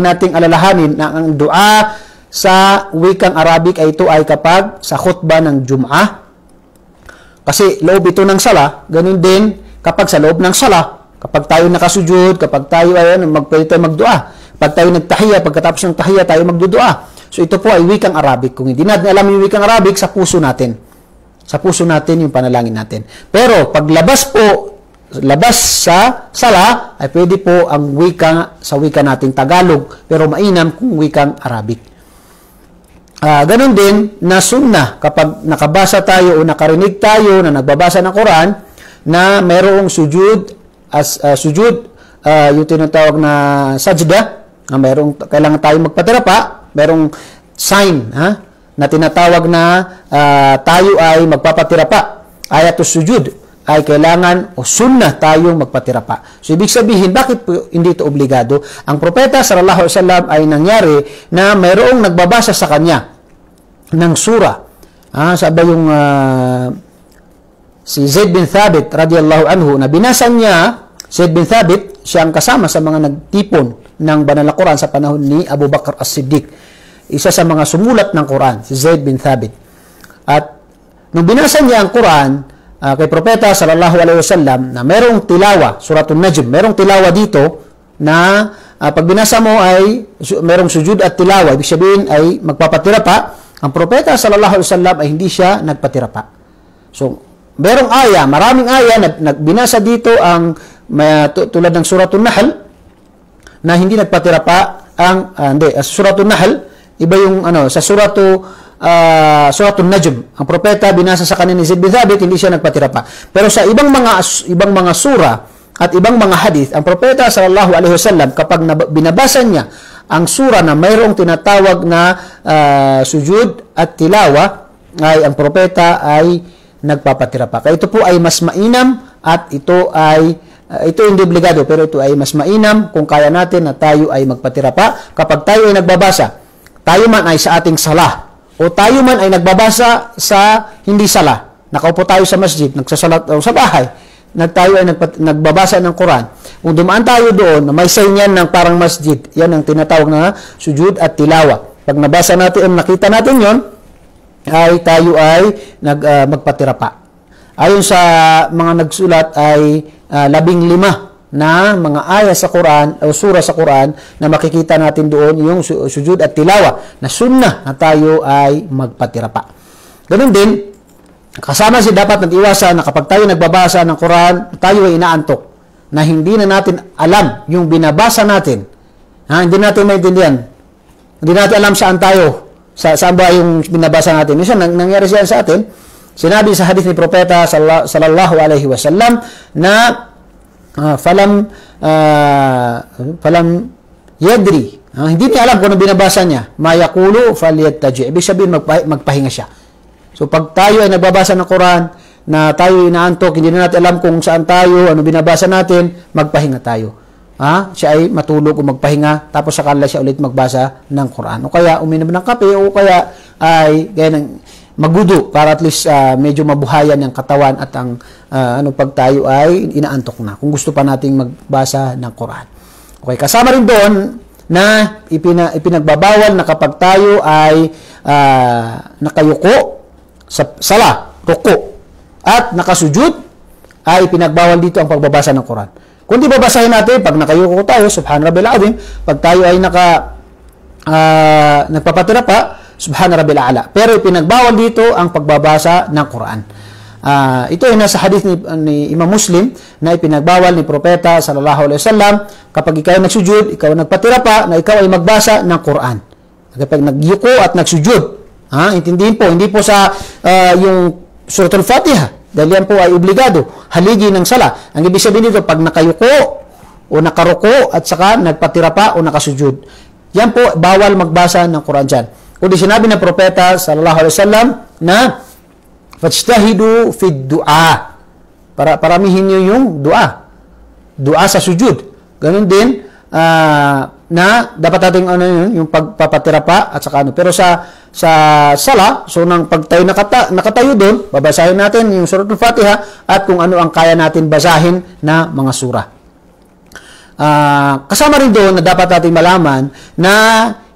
[SPEAKER 1] nating alalahanin na ang dua sa wikang Arabic ay ito ay kapag sa khutbah ng Jum'ah, Kasi loob ito ng sala, ganun din kapag sa loob ng sala, kapag tayo nakasujud, kapag tayo ay pwede tayo magdua, kapag tayo nagtahiya, pagkatapos ng tahiya tayo magdudua. So ito po ay wikang Arabic. Kung hindi natin alam yung wikang Arabic, sa puso natin. Sa puso natin yung panalangin natin. Pero paglabas po, labas sa sala, ay pwede po ang sa wika nating Tagalog, pero mainam kung wikang Arabic. Ganon din na sunnah kapag nakabasa tayo o nakarinig tayo na nagbabasa ng Quran na mayroong sujud yung tinatawag na sajda, na mayroong kailangan tayo magpatirapa, mayroong sign na tinatawag na tayo ay magpapatirapa, ayatus sujud, ay kailangan o sunnah tayong magpatirapa. So ibig sabihin, bakit po hindi ito obligado? Ang propeta sallallahu alaihi wasallam ay nangyari na mayroong nagbabasa sa kanya ng sura. Sabi yung si Zaid bin Thabit radiyallahu anhu, na binasa niya. Zaid bin Thabit, siya ang kasama sa mga nagtipon ng banal na Quran sa panahon ni Abu Bakr as-Siddiq. Isa sa mga sumulat ng Quran, si Zaid bin Thabit. At nung binasa niya ang Quran kay propeta sallallahu alaihi wasallam, na merong tilawa, suratul Najm, merong tilawa dito na pag binasa mo ay merong sujud at tilawa, ibig sabihin ay magpapatira pa. Ang propeta sallallahu alaihi wasallam ay hindi siya nagpatira pa. So merong aya, maraming aya na binasa dito ang tulad ng suratul Nahl na hindi nagpatira pa ang suratul Nahl, iba yung sa suratul Najm, ang propeta binasa sa kanina ni Zaid bin Thabit, hindi siya nagpatira pa. Pero sa ibang mga sura at ibang mga hadith, ang propeta sallallahu alaihi wasallam kapag binabasa niya ang sura na mayroong tinatawag na sujud at tilawa, ay ang propeta ay nagpapatira pa. Kaya ito po ay mas mainam, at ito hindi obligado, pero ito ay mas mainam kung kaya natin na tayo ay magpatira pa kapag tayo ay nagbabasa. Tayo man ay sa ating sala, o tayo man ay nagbabasa sa hindi sala, nakaupo tayo sa masjid, nagsasalat o sa bahay, tayo ay nagbabasa ng Quran. Kung dumaan tayo doon na may sign yan ng parang masjid, yan ang tinatawag na sujud at tilawa. Pag nabasa natin, nakita natin yon, ay tayo ay magpatira pa. Ayon sa mga nagsulat ay 15 na mga aya sa Quran o sura sa Quran na makikita natin doon yung sujud at tilawa na sunnah na tayo ay magpatira pa. Ganun din, kasama dapat nag-iwasan na kapag tayo nagbabasa ng Quran, tayo ay inaantok, na hindi na natin alam yung binabasa natin. Hindi natin maintindihan. Hindi natin alam saan tayo, saan ba yung binabasa natin. Minsan, nangyari siya sa atin. Sinabi sa hadith ni Propeta sallallahu alaihi wasallam na falam yadri. Hindi niya alam kung ano binabasa niya. Ma yaqulu falyattaji. Ibig sabihin, magpahinga siya. So pag tayo ay nagbabasa ng Quran na tayo inaantok, hindi na natin alam kung saan tayo, ano binabasa natin, magpahinga tayo. Siya ay matulog o magpahinga, tapos sakala siya ulit magbasa ng Quran. O kaya uminom ng kape, o kaya ay magudo para at least medyo mabuhayan ang katawan at ang pag tayo ay inaantok na, kung gusto pa nating magbasa ng Quran. Okay, kasama rin doon na ipinagbabawal na kapag tayo ay nakayuko sa sala, ruko, at nakasujud, ay pinagbawal dito ang pagbabasa ng Quran. Kung di babasahin natin, pag nakayuko tayo, subhana rabbil azim, pag tayo ay nagpapatira pa, subhana rabbil a'la. Pero ipinagbawal dito ang pagbabasa ng Quran. Ito ay nasa hadith ni Imam Muslim na ipinagbawal ni Propeta sallallahu alaihi wasallam kapag ikaw ay nagsujud, ikaw ay nagpatira pa, na ikaw ay magbasa ng Quran. Kapag nagyuko at nagsujud, intindihin po, hindi po sa yung suratul Fatiha, dahil yan po ay obligado, haligi ng sala. Ang ibig sabihin dito, pag nakayuko o nakaruko at saka nagpatira pa o nakasujud, yan po, bawal magbasa ng Quran dyan. Kundi sinabi ng Propeta sallallahu alaihi wasallam na fajtahidu fid du'a, paramihin niyo yung dua sa sujud. Ganun din na dapat nating yung pagpapatira pa at saka pero sa sala, so nang pag tayo nakatayo doon, babasahin natin yung suratul Fatiha at kung ano ang kaya natin basahin na mga sura. Kasama rin doon na dapat natin malaman na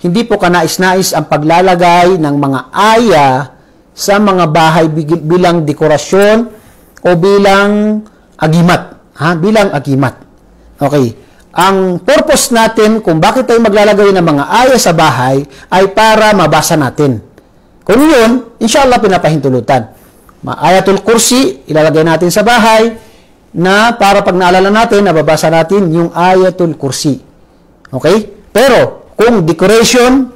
[SPEAKER 1] hindi po kanais-nais ang paglalagay ng mga aya sa mga bahay bilang dekorasyon o bilang agimat? Bilang agimat. Okay. Ang purpose natin kung bakit tayo maglalagay ng mga ayat sa bahay ay para mabasa natin. Kung yun, inshallah pinapahintulutan. Ayatul Kursi, ilalagay natin sa bahay na para pag naalala natin, nababasa natin yung Ayatul Kursi. Okay? Pero, kung decoration,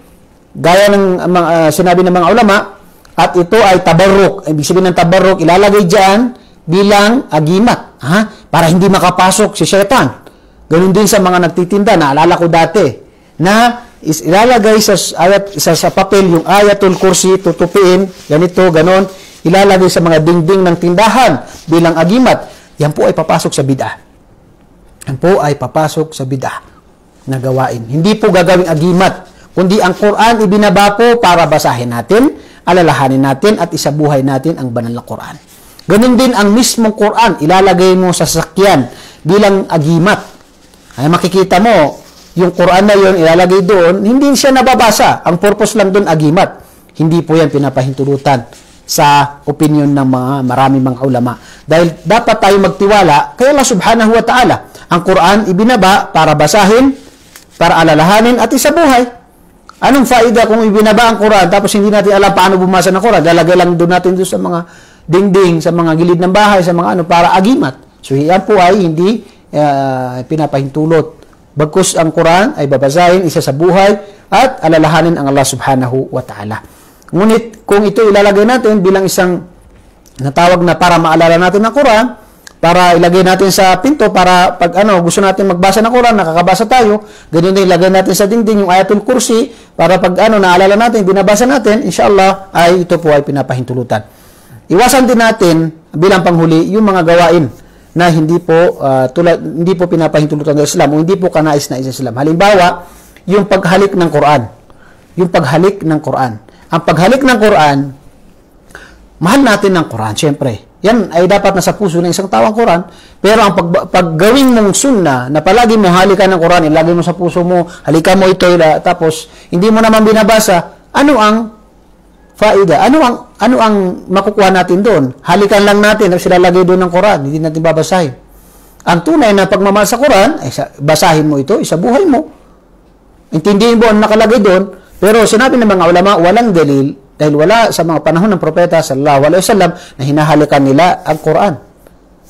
[SPEAKER 1] gaya ng sinabi ng mga ulama, at ito ay tabarruk, ibig sabihin ng tabarruk, ilalagay dyan bilang agimat. Para hindi makapasok si syaitan. Ganun din sa mga nagtitinda, naalala ko dati, na ilalagay sa papel yung Ayatul Kursi, tutupiin, ganito, ganon, ilalagay sa mga dingding ng tindahan bilang agimat. Yan po ay papasok sa bid'ah. Yan po ay papasok sa bid'ah na gawain. Hindi po gagawing agimat, kundi ang Quran ibinaba po para basahin natin, alalahanin natin, at isabuhay natin ang banal na Quran. Ganun din ang mismong Quran, ilalagay mo sa sasakyan bilang agimat. Ay makikita mo, yung Quran na yun, ilalagay doon, hindi siya nababasa. Ang purpose lang doon, agimat. Hindi po yan pinapahintulutan sa opinion ng maraming mga ulama. Dahil dapat tayo magtiwala kay Allah subhanahu wa ta'ala. Ang Quran ibinaba para basahin, para alalahanin at isabuhay. Anong faida kung ibinaba ang Quran tapos hindi natin alam paano bumasa ng Quran? Lalagay lang doon natin doon sa mga dingding, sa mga gilid ng bahay, sa mga para agimat. So yan po ay hindi pinapahintulot. Bagkus ang Quran ay babasahin, isa sa buhay at alalahanin ang Allah subhanahu wa ta'ala. Ngunit kung ito ilalagay natin bilang isang natawag na para maalala natin ang Quran, para ilagay natin sa pinto para pag gusto natin magbasa ng Quran, nakakabasa tayo, ganyan din ilagay natin sa dingding yung Ayatul Kursi para pag naalala natin, binabasa natin, inshallah ay ito po ay pinapahintulutan. Iwasan din natin bilang panghuli yung mga gawain na hindi po pinapahintulutan ng Islam o hindi po kanais-nais ng Islam. Halimbawa, yung paghalik ng Quran. Yung paghalik ng Quran. Ang paghalik ng Quran, mahal natin ng Quran, syempre. Yan ay dapat nasa puso ng isang tao ang Quran. Pero ang paggawing mong sunnah na palagi mo halikan ng Quran, ilagay mo sa puso mo, halikan mo ito, tapos hindi mo naman binabasa, ano ang faida? Ano ang makukuha natin doon? Halikan lang natin, tapos ilalagay doon ng Quran, hindi natin babasahin. Ang tunay na pagmamahal sa Quran, ay basahin mo ito, isabuhay mo. Intindihin mo ang nakalagay doon, pero sinabi ng mga ulama, walang dalil, dahil wala sa mga panahon ng propeta sallallahu alaihi wasallam na hinahalikan nila ang Quran.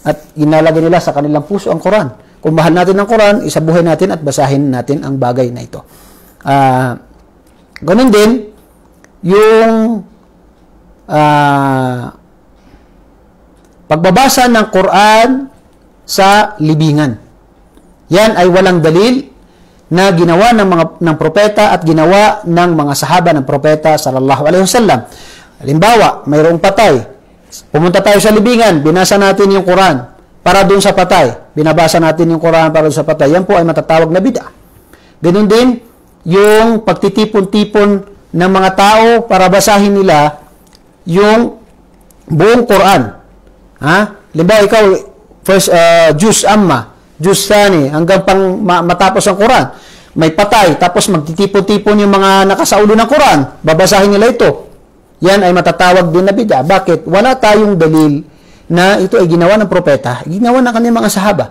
[SPEAKER 1] At ginalagay nila sa kanilang puso ang Quran. Kung mahal natin ang Quran, isabuhay natin at basahin natin ang bagay na ito. Ganun din, yung pagbabasa ng Quran sa libingan. Yan ay walang dalil na ginawa ng propeta at ginawa ng mga sahaba ng propeta sallallahu alaihi wasallam. Halimbawa, mayroong patay. Pumunta tayo sa libingan, binasa natin yung Quran para doon sa patay. Binabasa natin yung Quran para doon sa patay. Yan po ay matatawag na bid'ah. Ganun din yung pagtitipon-tipon ng mga tao para basahin nila yung buong Quran. Halimbawa, ikaw, first juz amma, juz thani, hanggang pang matapos ang Quran. May patay, tapos magtitipon-tipon yung mga nakasaulo ng Quran. Babasahin nila ito. Yan ay matatawag din na bid'ah. Bakit? Wala tayong dalil na ito ay ginawa ng propeta, ginawa ng kanyang mga sahaba.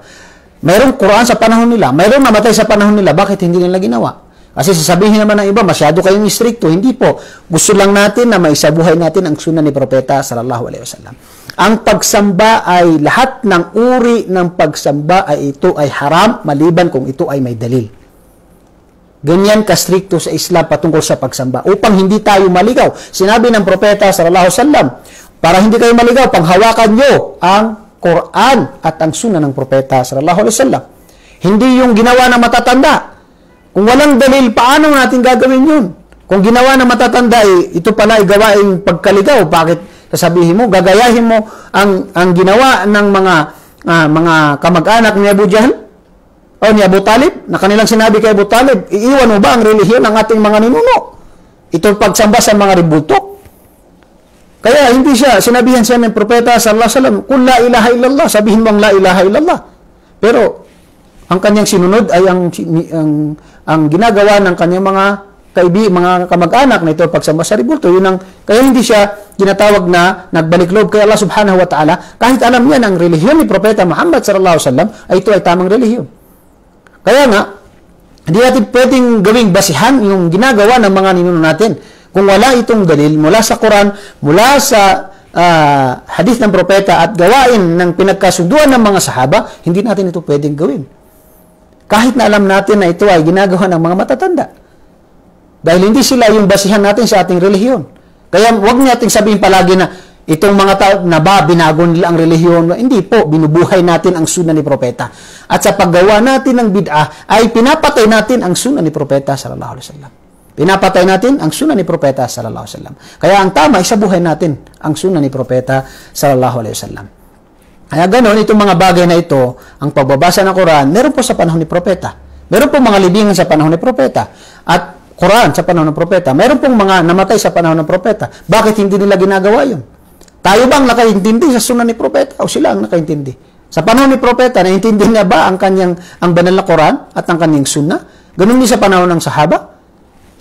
[SPEAKER 1] Mayroong Quran sa panahon nila, mayroong namatay sa panahon nila, bakit hindi nila ginawa? Kasi sasabihin naman ng iba, masyado kayong istrikto. Hindi po. Gusto lang natin na maisabuhay natin ang sunnah ni propeta sallallahu alaihi wasallam. Ang pagsamba ay lahat ng uri ng pagsamba ay ito ay haram maliban kung ito ay may dalil. Ganyan ka-stricto sa Islam patungkol sa pagsamba upang hindi tayo maligaw. Sinabi ng propeta sallallahu alaihi wasallam, para hindi kayo maligaw, panghawakan nyo ang Quran at ang sunnah ng propeta sallallahu alaihi wasallam. Hindi yung ginawa ng matatanda. Kung walang dalil, paano natin gagawin yun? Kung ginawa ng matatanda, ito pala ay gawaing pagkaligaw. Bakit sasabihin mo, gagayahin mo ang ginawa ng mga kamag-anak ni Abu Jahl o ni Abu Talib, na kanilang sinabi kay Abu Talib, iiwan mo ba ang relihiyon ng ating mga ninuno? Ito pagsamba sa mga ribultok. Kaya hindi siya, sinabihan siya ng propeta sallallahu alaihi wasallam, kung la ilaha illallah, sabihin mo ang la ilaha illallah. Pero ang kanyang sinunod ay ang ginagawa ng kanyang mga mga kamag-anak na ito pagsamba sa rebulto. Kaya hindi siya ginatawag na nagbalik loob kay Allah subhanahu wa ta'ala, kahit alam niya ng relihiyon ni Propeta Muhammad sallallahu alaihi wasallam ay ito ay tamang relihiyon. Kaya nga, hindi natin pwedeng gawing basihan yung ginagawa ng mga ninuno natin. Kung wala itong dalil mula sa Quran, mula sa hadith ng propeta at gawain ng pinagkasunduan ng mga sahaba, hindi natin ito pwedeng gawin. Kahit na alam natin na ito ay ginagawa ng mga matatanda. Dahil hindi sila yung basihan natin sa ating relihiyon. Kaya huwag natin sabihin palagi na itong mga tao na binago nila ang relihiyon. Hindi po, binubuhay natin ang sunnah ni propeta. At sa paggawa natin ng bid'ah, ay pinapatay natin ang sunnah ni propeta sallallahu alaihi wasallam. Pinapatay natin ang sunnah ni propeta sallallahu alaihi wasallam. Kaya ang tama, isabuhay natin ang sunnah ni propeta sallallahu alaihi wasallam. Kaya ganoon, itong mga bagay na ito, ang pagbabasa ng Quran, meron po sa panahon ni propeta. Meron po mga libingan sa panahon ni propeta. At Quran sa panahon ng propeta. Meron pong mga namatay sa panahon ng propeta. Bakit hindi nila ginagawa yun? Tayo bang nakaintindi sa sunnah ni propeta o sila ang nakaintindi? Sa panahon ni propeta, naintindi niya ba ang banal na Quran at ang kanyang sunnah? Ganun din sa panahon ng sahaba?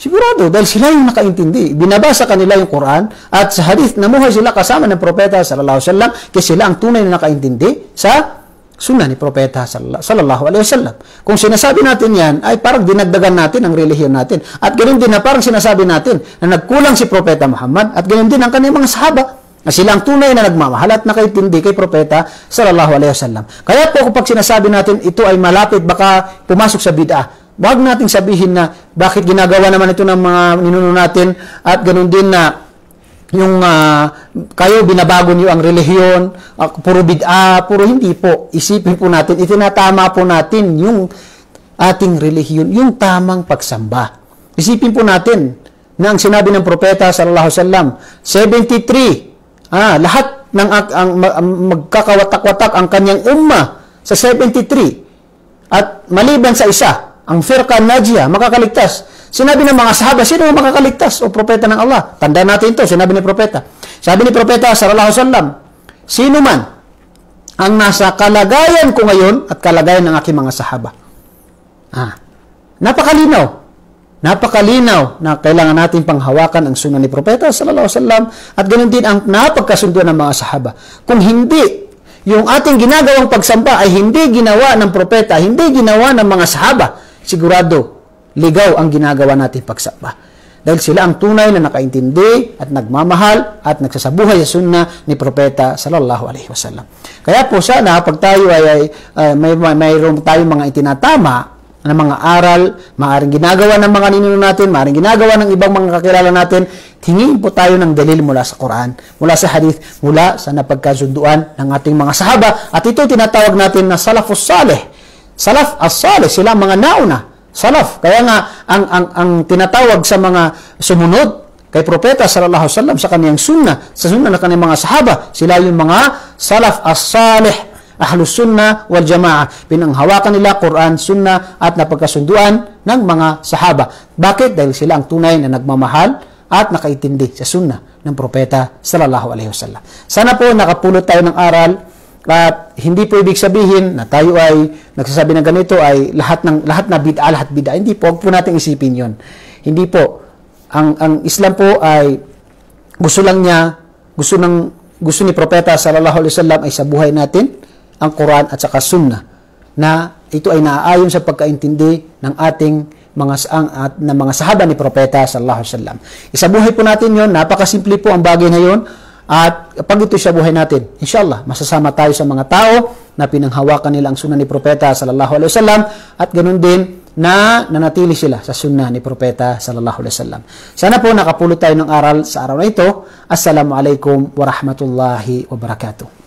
[SPEAKER 1] Sigurado, dahil sila yung nakaintindi. Binabasa kanila yung Quran at sa hadith, namuhay sila kasama ng propeta sallallahu alaihi wasallam kasi sila ang tunay na nakaintindi sa sunnah ni propeta sallallahu alaihi wasallam. Kung sinasabi natin yan, ay parang dinagdagan natin ang relihiyon natin. At ganoon din na parang sinasabi natin na nagkulang si propeta Muhammad at ganoon din ang kanyang mga sahaba na sila ang tunay na nagmamahal at nakaintindi kay propeta sallallahu alaihi wasallam. Kaya po kapag sinasabi natin ito ay malapit baka pumasok sa bid'ah, wag nating sabihin na bakit ginagawa naman ito ng mga ninuno natin at ganoon din na yung kayo binabago niyo ang relihiyon, puro bid'ah, puro hindi po. Isipin po natin, itinatama po natin yung ating relihiyon, yung tamang pagsamba. Isipin po natin na ang sinabi ng propeta sallallahu alaihi wasallam, 73, lahat ng magkakawatak-watak ang kanyang umma sa 73. At maliban sa isa, ang firqa najiyah, makakaligtas. Sinabi ng mga sahaba, sino ang makakaligtas o propeta ng Allah? Tandaan natin ito, sinabi ni propeta. Sabi ni propeta sallallahu alaihi wasallam, sino man ang nasa kalagayan ko ngayon at kalagayan ng aking mga sahaba. Napakalinaw. Napakalinaw na kailangan natin panghawakan ang sunnah ni propeta sallallahu alaihi wasallam at ganoon din ang napagkasunduan ng mga sahaba. Kung hindi yung ating ginagawang pagsamba ay hindi ginawa ng propeta, hindi ginawa ng mga sahaba, sigurado ligaw ang ginagawa natin pagsamba. Dahil sila ang tunay na nakaintindi at nagmamahal at nagsasabuhay sa sunnah ni propeta sallallahu alaihi wasallam. Kaya po sana pag tayo ay mayroon tayong mga itinatama na mga aral, maaaring ginagawa ng mga ninuno natin, maaaring ginagawa ng ibang mga kakilala natin, tingin po tayo ng dalil mula sa Quran, mula sa hadith, mula sa napagkasunduan ng ating mga sahaba. At ito tinatawag natin na salafus salih. Salaf as-salih, sila mga nauna. Salaf. Kaya nga, ang tinatawag sa mga sumunod kay propeta sallallahu alaihi wasallam sa kaniyang sunnah, sa sunnah ng kaniyang mga sahaba, sila yung mga salaf as-salih. Ahlus sunnah wal jamaah. Pinanghawakan nila Quran, sunnah at napagkasunduan ng mga sahaba. Bakit? Dahil sila ang tunay na nagmamahal at nakaintindi sa sunnah ng propeta sallallahu alaihi wasallam. Sana po nakapulot tayo ng aral at hindi po ibig sabihin na tayo ay nagsasabi ng ganito ay lahat na bid'ah, lahat bid'ah. Hindi po, huwag po nating isipin 'yon. Hindi po. Ang Islam po ay gusto ni propeta sallallahu alaihi wasallam ay sa buhay natin ang Quran at saka sunnah na ito ay naaayon sa pagkaintindi ng ating mga sahaba ni propeta sallallahu alaihi wasallam. Isabuhay po natin 'yon, napakasimple po ang bagay na 'yon at pag ito sa buhay natin, inshallah masasama tayo sa mga tao na pinanghawakan nila ang sunnah ni propeta sallallahu alaihi wasallam at ganoon din na nanatili sila sa sunnah ni propeta sallallahu alaihi wasallam. Sana po nakapulot tayo ng aral sa araw na ito. Assalamualaikum warahmatullahi wabarakatuh.